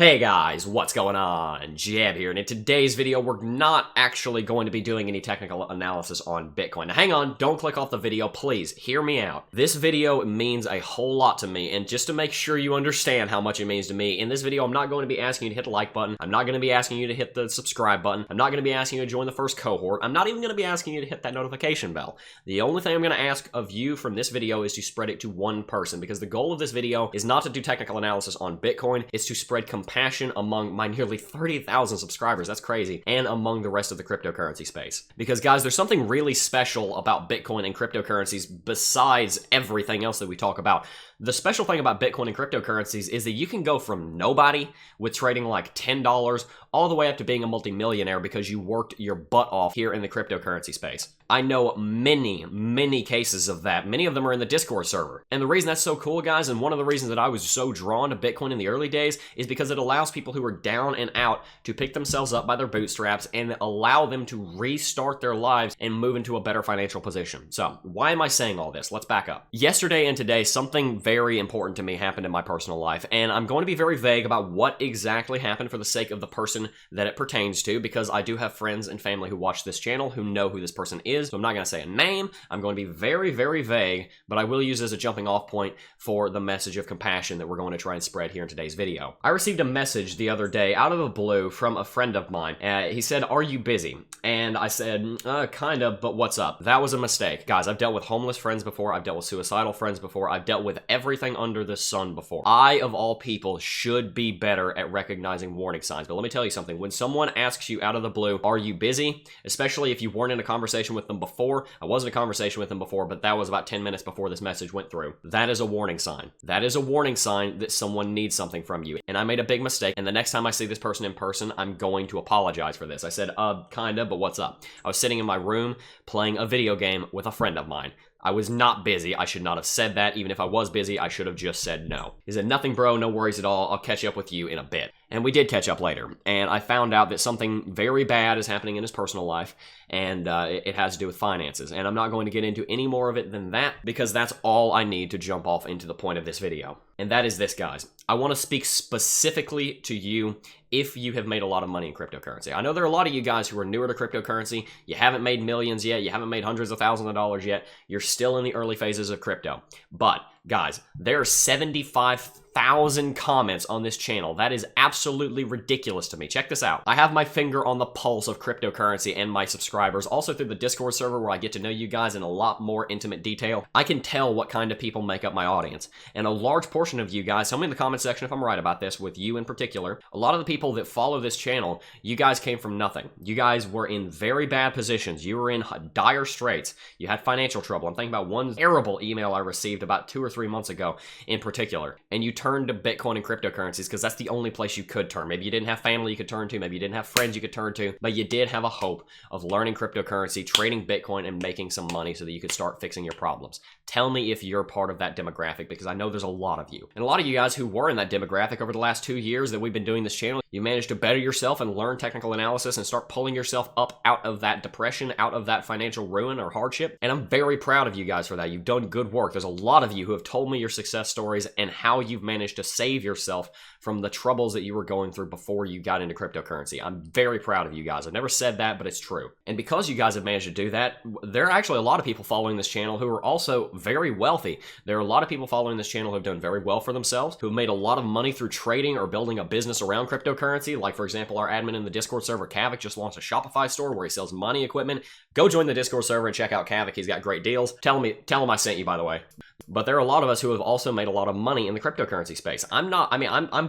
Hey guys, what's going on? Jab here, and in today's video, we're not actually going to be doing any technical analysis on Bitcoin. Now hang on, don't click off the video, please, hear me out. This video means a whole lot to me, and just to make sure you understand how much it means to me, in this video, I'm not going to be asking you to hit the like button, I'm not going to be asking you to hit the subscribe button, I'm not going to be asking you to join the first cohort, I'm not even going to be asking you to hit that notification bell. The only thing I'm going to ask of you from this video is to spread it to one person, because the goal of this video is not to do technical analysis on Bitcoin, it's to spread compassion among my nearly 30,000 subscribers, that's crazy, and among the rest of the cryptocurrency space. Because guys, there's something really special about Bitcoin and cryptocurrencies besides everything else that we talk about. The special thing about Bitcoin and cryptocurrencies is that you can go from nobody with trading like $10 all the way up to being a multimillionaire because you worked your butt off here in the cryptocurrency space. I know many cases of that. Many of them are in the Discord server. And the reason that's so cool, guys, and one of the reasons that I was so drawn to Bitcoin in the early days is because it allows people who are down and out to pick themselves up by their bootstraps and allow them to restart their lives and move into a better financial position. So, why am I saying all this? Let's back up. Yesterday and today, something very important to me happened in my personal life, and I'm going to be very vague about what exactly happened for the sake of the person that it pertains to, because I do have friends and family who watch this channel who know who this person is, so I'm not going to say a name. I'm going to be very vague, but I will use it as a jumping off point for the message of compassion that we're going to try and spread here in today's video. I received a message the other day out of the blue from a friend of mine. He said, "Are you busy?" And I said, kind of, but what's up? That was a mistake. Guys, I've dealt with homeless friends before, I've dealt with suicidal friends before, I've dealt with everything under the sun before. I, of all people, should be better at recognizing warning signs. But let me tell you something. When someone asks you out of the blue, "Are you busy?" especially if you weren't in a conversation with them before, I was in a conversation with them before, but that was about 10 minutes before this message went through. That is a warning sign. That is a warning sign that someone needs something from you. And I made a big mistake, and the next time I see this person in person, I'm going to apologize for this. I said, kinda, but what's up? I was sitting in my room playing a video game with a friend of mine. I was not busy. I should not have said that. Even if I was busy, I should have just said no. He said, "Nothing, bro. No worries at all. I'll catch up with you in a bit." And we did catch up later. And I found out that something very bad is happening in his personal life, and it has to do with finances. And I'm not going to get into any more of it than that, because that's all I need to jump off into the point of this video. And that is this, guys. I want to speak specifically to you if you have made a lot of money in cryptocurrency. I know there are a lot of you guys who are newer to cryptocurrency. You haven't made millions yet. You haven't made hundreds of thousands of dollars yet. You're still in the early phases of crypto. But guys, there are 75,000 comments on this channel. That is absolutely ridiculous to me. Check this out. I have my finger on the pulse of cryptocurrency and my subscribers, also through the Discord server where I get to know you guys in a lot more intimate detail. I can tell what kind of people make up my audience. And a large portion of you guys, tell me in the comment section if I'm right about this, with you in particular, a lot of the people that follow this channel, you guys came from nothing. You guys were in very bad positions. You were in dire straits. You had financial trouble. I'm thinking about one terrible email I received about 2 or 3 months ago in particular, and you turned to Bitcoin and cryptocurrencies because that's the only place you could turn. Maybe you didn't have family you could turn to, maybe you didn't have friends you could turn to, but you did have a hope of learning cryptocurrency, trading Bitcoin, and making some money so that you could start fixing your problems. Tell me if you're part of that demographic, because I know there's a lot of you. And a lot of you guys who were in that demographic over the last 2 years that we've been doing this channel, you managed to better yourself and learn technical analysis and start pulling yourself up out of that depression, out of that financial ruin or hardship. And I'm very proud of you guys for that. You've done good work. There's a lot of you who have told me your success stories and how you've managed to save yourself from the troubles that you were going through before you got into cryptocurrency. I'm very proud of you guys. I've never said that, but it's true. And because you guys have managed to do that, there are actually a lot of people following this channel who are also very wealthy. There are a lot of people following this channel who have done very well for themselves, who have made a lot of money through trading or building a business around cryptocurrency. Like, for example, our admin in the Discord server, Kavik, just launched a Shopify store where he sells money equipment. Go join the Discord server and check out Kavik. He's got great deals. Tell him I sent you, by the way. But there are a lot of us who have also made a lot of money in the cryptocurrency space. I'm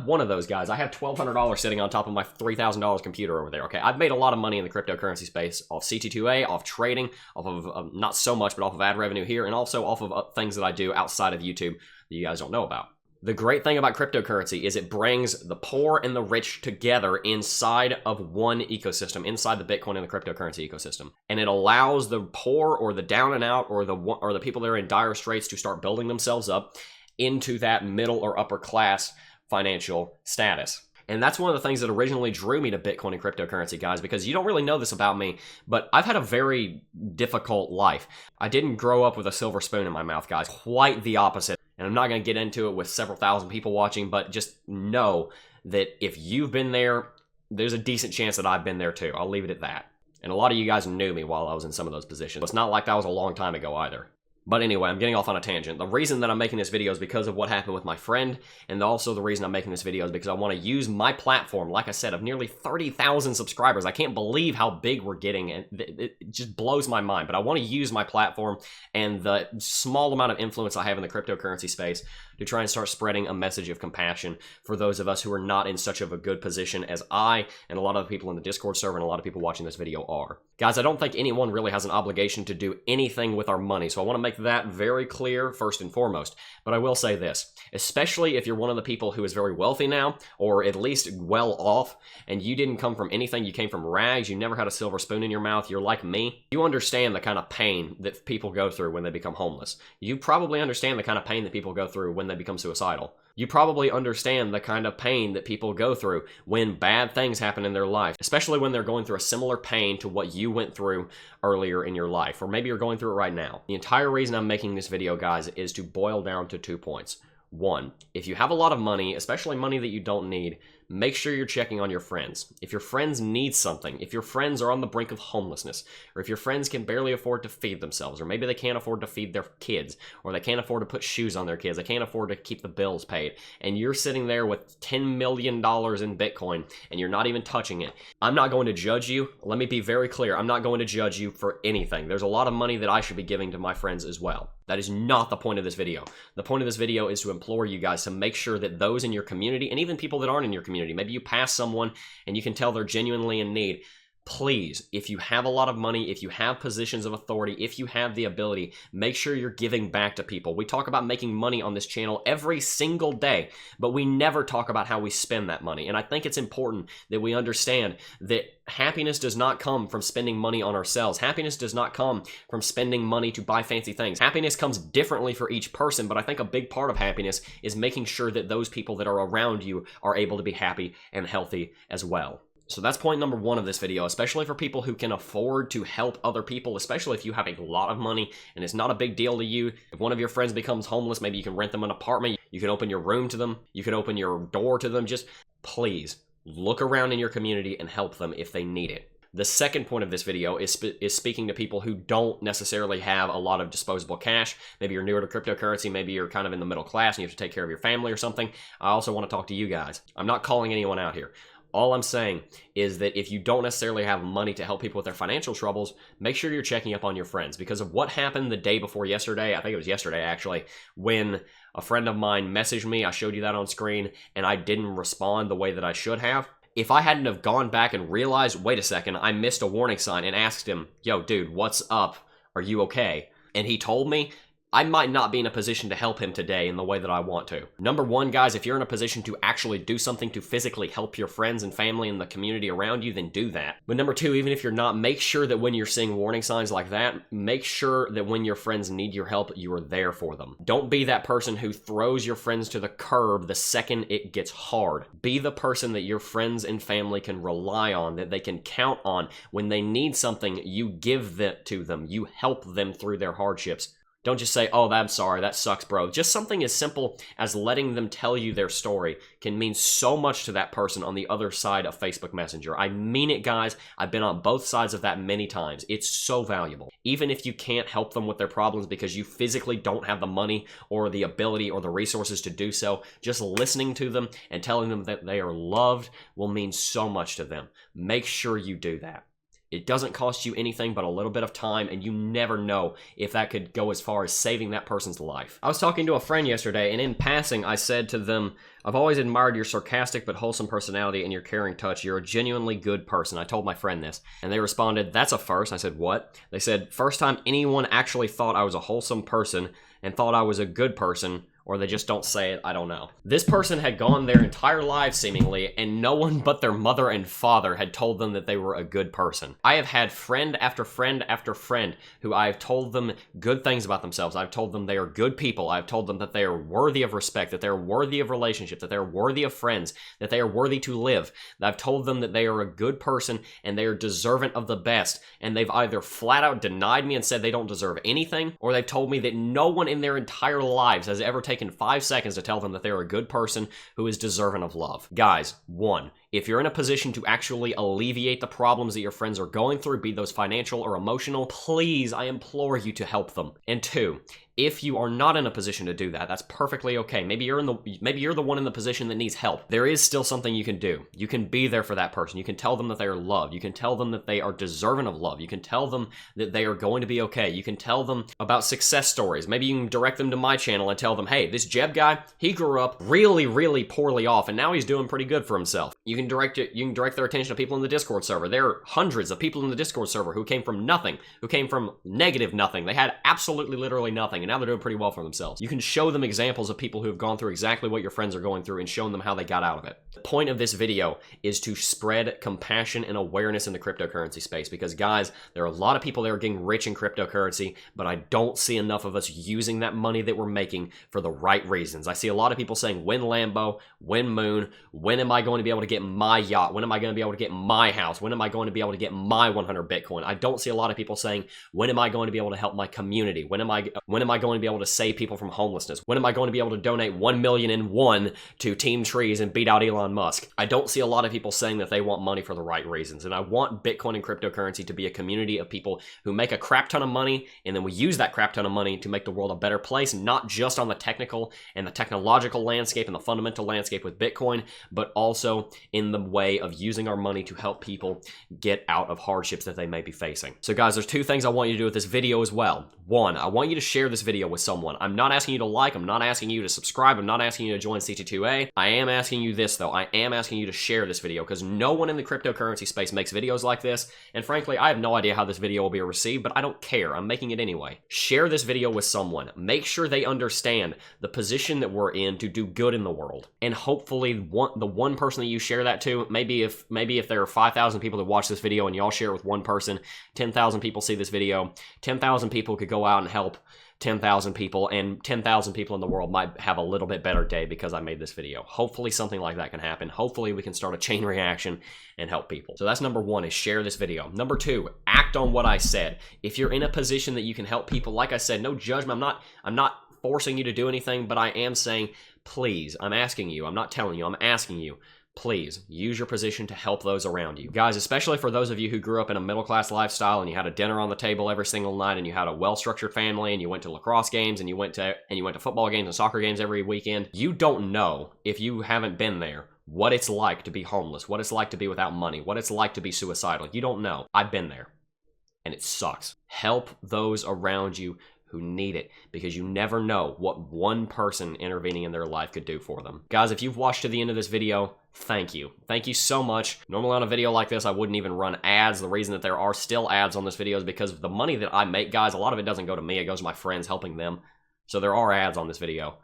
one of those guys. I have $1,200 sitting on top of my $3,000 computer over there, okay? I've made a lot of money in the cryptocurrency space off CT2A, off trading, off of, not so much, but off of ad revenue here, and also off of things that I do outside of YouTube that you guys don't know about. The great thing about cryptocurrency is it brings the poor and the rich together inside of one ecosystem, inside the Bitcoin and the cryptocurrency ecosystem. And it allows the poor or the down and out or the people that are in dire straits to start building themselves up into that middle or upper class financial status. And that's one of the things that originally drew me to Bitcoin and cryptocurrency, guys, because you don't really know this about me, but I've had a very difficult life. I didn't grow up with a silver spoon in my mouth, guys. Quite the opposite. And I'm not going to get into it with several thousand people watching, but just know that if you've been there, there's a decent chance that I've been there too. I'll leave it at that. And a lot of you guys knew me while I was in some of those positions. It's not like that was a long time ago either. But anyway, I'm getting off on a tangent. The reason that I'm making this video is because of what happened with my friend, and also the reason I'm making this video is because I want to use my platform, like I said, of nearly 30,000 subscribers. I can't believe how big we're getting, and it just blows my mind. But I want to use my platform and the small amount of influence I have in the cryptocurrency space to try and start spreading a message of compassion for those of us who are not in such of a good position as I and a lot of the people in the Discord server and a lot of people watching this video are. Guys, I don't think anyone really has an obligation to do anything with our money, so I want to make that very clear first and foremost. But I will say this, especially if you're one of the people who is very wealthy now, or at least well off, and you didn't come from anything, you came from rags, you never had a silver spoon in your mouth, you're like me, you understand the kind of pain that people go through when they become homeless. You probably understand the kind of pain that people go through when they become suicidal. You probably understand the kind of pain that people go through when bad things happen in their life, especially when they're going through a similar pain to what you went through earlier in your life, or maybe you're going through it right now. The entire reason I'm making this video, guys, is to boil down to 2 points. One, if you have a lot of money, especially money that you don't need, make sure you're checking on your friends. If your friends need something, if your friends are on the brink of homelessness, or if your friends can barely afford to feed themselves, or maybe they can't afford to feed their kids, or they can't afford to put shoes on their kids, they can't afford to keep the bills paid, and you're sitting there with $10 million in Bitcoin, and you're not even touching it, I'm not going to judge you. Let me be very clear. I'm not going to judge you for anything. There's a lot of money that I should be giving to my friends as well. That is not the point of this video. The point of this video is to implore you guys to make sure that those in your community, and even people that aren't in your community, maybe you pass someone and you can tell they're genuinely in need, please, if you have a lot of money, if you have positions of authority, if you have the ability, make sure you're giving back to people. We talk about making money on this channel every single day, but we never talk about how we spend that money. And I think it's important that we understand that happiness does not come from spending money on ourselves. Happiness does not come from spending money to buy fancy things. Happiness comes differently for each person, but I think a big part of happiness is making sure that those people that are around you are able to be happy and healthy as well. So that's point number one of this video, especially for people who can afford to help other people, especially if you have a lot of money and it's not a big deal to you. If one of your friends becomes homeless, maybe you can rent them an apartment, you can open your room to them, you can open your door to them. Just please look around in your community and help them if they need it. The second point of this video is speaking to people who don't necessarily have a lot of disposable cash. Maybe you're newer to cryptocurrency, maybe you're kind of in the middle class and you have to take care of your family or something. I also want to talk to you guys. I'm not calling anyone out here. All I'm saying is that if you don't necessarily have money to help people with their financial troubles, make sure you're checking up on your friends because of what happened the day before yesterday. I think it was yesterday actually, when a friend of mine messaged me. I showed you that on screen and I didn't respond the way that I should have. If I hadn't have gone back and realized, wait a second, I missed a warning sign and asked him, yo, dude, what's up? Are you okay? And he told me, I might not be in a position to help him today in the way that I want to. Number one, guys, if you're in a position to actually do something to physically help your friends and family and the community around you, then do that. But number two, even if you're not, make sure that when you're seeing warning signs like that, make sure that when your friends need your help, you are there for them. Don't be that person who throws your friends to the curb the second it gets hard. Be the person that your friends and family can rely on, that they can count on. When they need something, you give that to them. You help them through their hardships. Don't just say, oh, I'm sorry, that sucks, bro. Just something as simple as letting them tell you their story can mean so much to that person on the other side of Facebook Messenger. I mean it, guys. I've been on both sides of that many times. It's so valuable. Even if you can't help them with their problems because you physically don't have the money or the ability or the resources to do so, just listening to them and telling them that they are loved will mean so much to them. Make sure you do that. It doesn't cost you anything but a little bit of time, and you never know if that could go as far as saving that person's life. I was talking to a friend yesterday, and in passing, I said to them, I've always admired your sarcastic but wholesome personality and your caring touch. You're a genuinely good person. I told my friend this, and they responded, that's a first. I said, what? They said, first time anyone actually thought I was a wholesome person and thought I was a good person, or they just don't say it, I don't know. This person had gone their entire lives seemingly, and no one but their mother and father had told them that they were a good person. I have had friend after friend after friend who I've told them good things about themselves. I've told them they are good people. I've told them that they are worthy of respect, that they're worthy of relationship, that they're worthy of friends, that they are worthy to live. I've told them that they are a good person and they are deserving of the best, and they've either flat out denied me and said they don't deserve anything, or they've told me that no one in their entire lives has ever taken taken 5 seconds to tell them that they're a good person who is deserving of love. Guys, 1, if you're in a position to actually alleviate the problems that your friends are going through, be those financial or emotional, please, I implore you to help them. And 2, if you are not in a position to do that, that's perfectly okay. Maybe you're the one in the position that needs help. There is still something you can do. You can be there for that person. You can tell them that they are loved. You can tell them that they are deserving of love. You can tell them that they are going to be okay. You can tell them about success stories. Maybe you can direct them to my channel and tell them, hey, this Jeb guy, he grew up really, really poorly off, and now he's doing pretty good for himself. You can direct their attention to people in the Discord server. There are hundreds of people in the Discord server who came from nothing, who came from negative nothing. They had absolutely literally nothing, and now they're doing pretty well for themselves. You can show them examples of people who have gone through exactly what your friends are going through and shown them how they got out of it. The point of this video is to spread compassion and awareness in the cryptocurrency space, because guys, there are a lot of people that are getting rich in cryptocurrency, but I don't see enough of us using that money that we're making for the right reasons. I see a lot of people saying, when Lambo, when Moon, when am I going to be able to get my yacht? When am I going to be able to get my house? When am I going to be able to get my 100 Bitcoin? I don't see a lot of people saying, when am I going to be able to help my community? When am I going to be able to save people from homelessness? When am I going to be able to donate 1,000,001 to Team Trees and beat out Elon Musk? I don't see a lot of people saying that they want money for the right reasons, and I want Bitcoin and cryptocurrency to be a community of people who make a crap ton of money, and then we use that crap ton of money to make the world a better place, not just on the technical and the technological landscape and the fundamental landscape with Bitcoin, but also in the way of using our money to help people get out of hardships that they may be facing. So guys, there's 2 things I want you to do with this video as well. 1, I want you to share this video with someone. I'm not asking you to like, I'm not asking you to subscribe, I'm not asking you to join CT2A. I am asking you this though, I am asking you to share this video, because no one in the cryptocurrency space makes videos like this, and frankly, I have no idea how this video will be received, but I don't care, I'm making it anyway. Share this video with someone. Make sure they understand the position that we're in to do good in the world, and hopefully the one person that you share that to, maybe if there are 5,000 people that watch this video and y'all share it with one person, 10,000 people see this video, 10,000 people could go out and help 10,000 people, and 10,000 people in the world might have a little bit better day because I made this video. Hopefully something like that can happen. Hopefully we can start a chain reaction and help people. So that's number 1, is share this video. Number 2, act on what I said. If you're in a position that you can help people, like I said, no judgment. I'm not forcing you to do anything, but I am saying, please, I'm asking you, I'm not telling you, I'm asking you, please use your position to help those around you. Guys, especially for those of you who grew up in a middle-class lifestyle and you had a dinner on the table every single night, and you had a well-structured family, and you went to lacrosse games, and you went to football games and soccer games every weekend, you don't know, if you haven't been there, what it's like to be homeless, what it's like to be without money, what it's like to be suicidal. You don't know. I've been there, and it sucks. Help those around you who need it, because you never know what one person intervening in their life could do for them. Guys, if you've watched to the end of this video, thank you. Thank you so much. Normally on a video like this, I wouldn't even run ads. The reason that there are still ads on this video is because of the money that I make, guys. A lot of it doesn't go to me. It goes to my friends helping them. So there are ads on this video.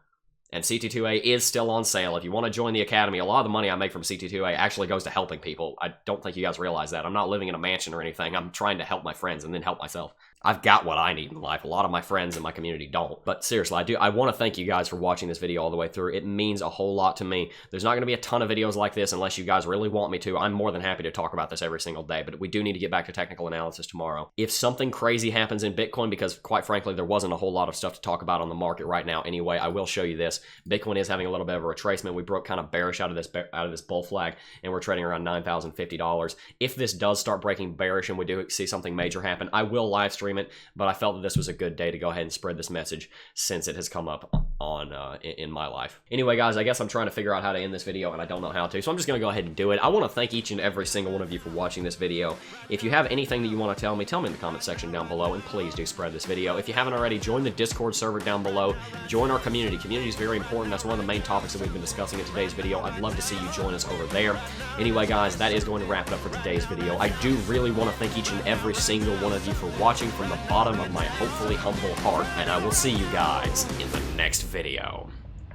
And CT2A is still on sale. If you want to join the Academy, a lot of the money I make from CT2A actually goes to helping people. I don't think you guys realize that. I'm not living in a mansion or anything. I'm trying to help my friends and then help myself. I've got what I need in life. A lot of my friends in my community don't. But seriously, I want to thank you guys for watching this video all the way through. It means a whole lot to me. There's not going to be a ton of videos like this unless you guys really want me to. I'm more than happy to talk about this every single day, but we do need to get back to technical analysis tomorrow. If something crazy happens in Bitcoin, because quite frankly, there wasn't a whole lot of stuff to talk about on the market right now anyway, I will show you this. Bitcoin is having a little bit of a retracement. We broke kind of bearish out of this bull flag, and we're trading around $9,050. If this does start breaking bearish and we do see something major happen, I will live stream it, but I felt that this was a good day to go ahead and spread this message since it has come up on in my life. Anyway, guys, I guess I'm trying to figure out how to end this video, and I don't know how to, so I'm just going to go ahead and do it. I want to thank each and every single one of you for watching this video. If you have anything that you want to tell me in the comment section down below, and please do spread this video. If you haven't already, join the Discord server down below. Join our community. Community is very important. That's one of the main topics that we've been discussing in today's video. I'd love to see you join us over there. Anyway, guys, that is going to wrap it up for today's video. I do really want to thank each and every single one of you for watching from the bottom of my hopefully humble heart, and I will see you guys in the next video.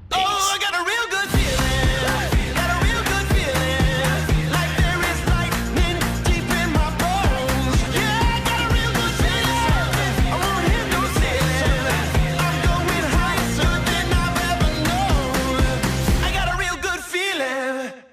Peace. Oh, I got a real good feeling.